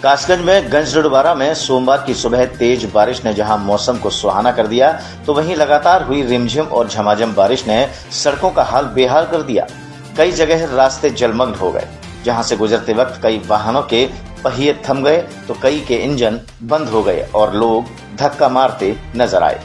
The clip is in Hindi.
कासगंज में गंजडुडवारा में सोमवार की सुबह तेज बारिश ने जहां मौसम को सुहाना कर दिया, तो वहीं लगातार हुई रिमझिम और झमाझम बारिश ने सड़कों का हाल बेहाल कर दिया। कई जगह रास्ते जलमग्न हो गए, जहां से गुजरते वक्त कई वाहनों के पहिए थम गए तो कई के इंजन बंद हो गए और लोग धक्का मारते नजर आए।